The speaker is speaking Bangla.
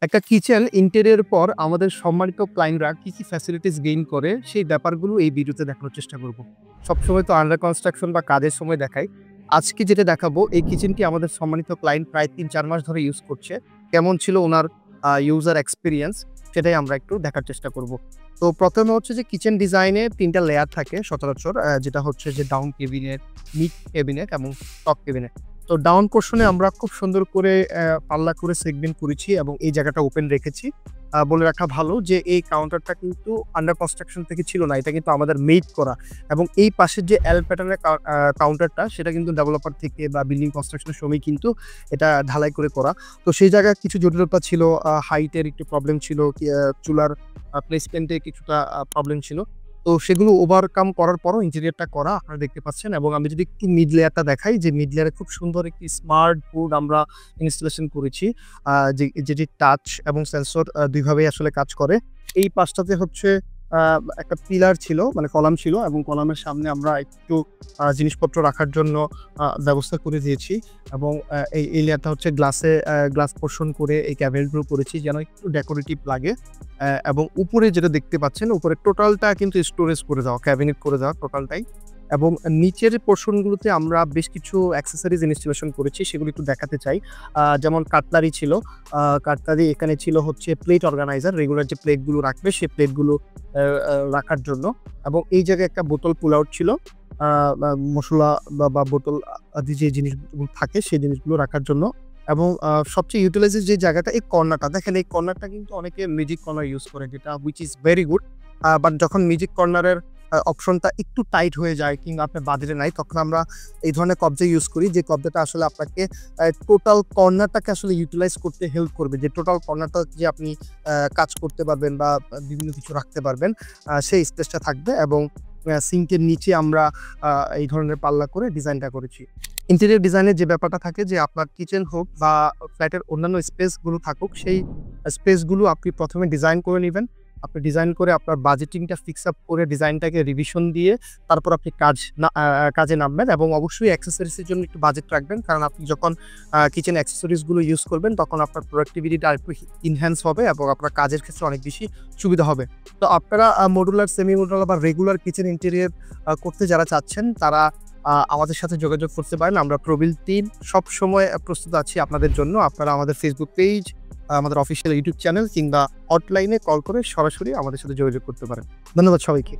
একটা কিচেন ইন্টেরিয়র পর আমাদের সম্মানিত ক্লায়েন্টরা কি ফ্যাসিলিটিস গেইন করে সেই ব্যাপারগুলো এই ভিডিওতে দেখানোর চেষ্টা করব। সবসময় তো আন্ডার কনস্ট্রাকশন বা কাজের সময় দেখাই। আজকে যেটা দেখাবো এই কিচেনটি আমাদের সম্মানিত ক্লায়েন্ট প্রায় ৩-৪ মাস ধরে ইউজ করছে। কেমন ছিল উনার ইউজার এক্সপেরিয়েন্স সেটাই আমরা একটু দেখার চেষ্টা করব। তো ১ম এ হচ্ছে যে কিচেন ডিজাইনে ৩ টা লেয়ার থাকে সচরাচর যেটা হচ্ছে যে ডাউন ক্যাবিনেট, মিড ক্যাবিনেট এবং টপ ক্যাবিনেট। তো ডাউন পোরশনে আমরা খুব সুন্দর করে পাল্লা করে সেগমেন্ট করেছি এবং এই জায়গাটা ওপেন রেখেছি। বলে রাখা ভালো যে এই কাউন্টারটা কিন্তু আন্ডার কনস্ট্রাকশন থেকে ছিল না। এটা কিন্তু আমাদের মেড করা এবং এই পাশের যে এল প্যাটার্নের কাউন্টারটা সেটা কিন্তু ডেভেলপার থেকে বা বিল্ডিং কনস্ট্রাকশন এর সময় কিন্তু এটা ঢালাই করে করা। তো সেই জায়গায় কিছু জটিলতা ছিল, হাইটের একটু প্রবলেম ছিল, চুলার প্লেসমেন্টে কিছুটা প্রবলেম ছিল। তো সেগুলো ওভারকাম করার পরও ইন্টেরিয়রটা করা আপনারা দেখতে পাচ্ছেন এবং আমি যদি একটু মিড লেয়ারটা দেখাই যে মিড লেয়ারে খুব সুন্দর একটি স্মার্ট বোর্ড আমরা ইনস্টলেশন করেছি। যেটি টাচ এবং সেন্সর ২ ভাবেই আসলে কাজ করে। এই পাশটাতে হচ্ছে আ একটা পিলার ছিল মানে কলাম ছিল এবং কলামের সামনে আমরা একটু জিনিসপত্র রাখার জন্য ব্যবস্থা করে দিয়েছি এবং এই লেয়ারটা হচ্ছে গ্লাস পোর্শন করে এই ক্যাবিনেটগুলো করেছি যেন একটু ডেকোরেটিভ লাগে। এবং উপরে যেটা দেখতে পাচ্ছেন উপরে টোটালটা কিন্তু স্টোরেজ করে দেওয়া, ক্যাবিনেট করে দেওয়া টোটালটাই। এবং নিচের পোরশনগুলোতে আমরা বেশ কিছু অ্যাক্সেসরিজ ইনস্টলেশন করেছি সেগুলো একটু দেখাতে চাই। যেমন কাটলারি ছিল। কাটলারি এখানে ছিল হচ্ছে প্লেট অর্গানাইজার, রেগুলার যে প্লেটগুলো রাখবে সেই প্লেটগুলো রাখার জন্য এবং এই জায়গায় একটা বোতল পুল আউট ছিল। আ আ মসলা বা বোতল আদি যে জিনিসগুলো থাকে সেই জিনিসগুলো রাখার জন্য এবং সবচেয়ে ইউটিলাইজের যে জায়গাটা এই কর্নারটা দেখেন, এই কর্নারটা কিন্তু অনেকে মিউজিক কর্নার ইউজ করে যেটা which is very good. But যখন মিউজিক কর্নারের অপশনটা একটু টাইট হয়ে যায় কিংবা আপনার বাজেটে নাই তখন আমরা এই ধরনের কব্জা ইউজ করি যে কব্জাটা আসলে আপনাকে টোটাল কর্নারটাকে আসলে ইউটিলাইজ করতে হেল্প করবে। যে টোটাল কর্নারটা যে আপনি কাজ করতে পারবেন বা বিভিন্ন কিছু রাখতে পারবেন সেই স্পেসটা থাকবে এবং সিঙ্কের নিচে আমরা আ এই ধরনের পাল্লা করে ডিজাইনটা করেছি। ইন্টেরিয়র ডিজাইনের যে ব্যাপারটা থাকে যে আপনার কিচেন হোক বা ফ্ল্যাটের অন্যান্য স্পেস গুলো থাকুক সেই স্পেস গুলো আপনি ১ম এ ডিজাইন করে নিবেন। আপনি ডিজাইন করে আপনার বাজেটিংটা ফিক্স আপ করে ডিজাইনটাকে রিভিশন দিয়ে তারপর আপনি কাজে নামবেন এবং অবশ্যই অ্যাক্সেসরিজ এর জন্য একটু বাজেট রাখবেন। কারণ আপনি যখন কিচেন অ্যাক্সেসরিজ গুলো ইউজ করবেন তখন আপনার প্রোডাক্টিভিটিটা আরেকটু এনহ্যান্স হবে এবং আপনার কাজের ক্ষেত্রে অনেক বেশি সুবিধা হবে। তো আপনারা মডুলার, সেমি মডুলার বা রেগুলার কিচেন ইন্টেরিয়র করতে যারা চাচ্ছেন তারা আমাদের সাথে যোগাযোগ করতে পারেন। আমরা প্রবীল টিম সবসময় প্রস্তুত আছি আপনাদের জন্য। আপনারা আমাদের ফেসবুক পেজ, আমাদের অফিসিয়াল ইউটিউব চ্যানেল কিংবা হটলাইনে কল করে সরাসরি আমাদের সাথে যোগাযোগ করতে পারেন। ধন্যবাদ সবাইকে।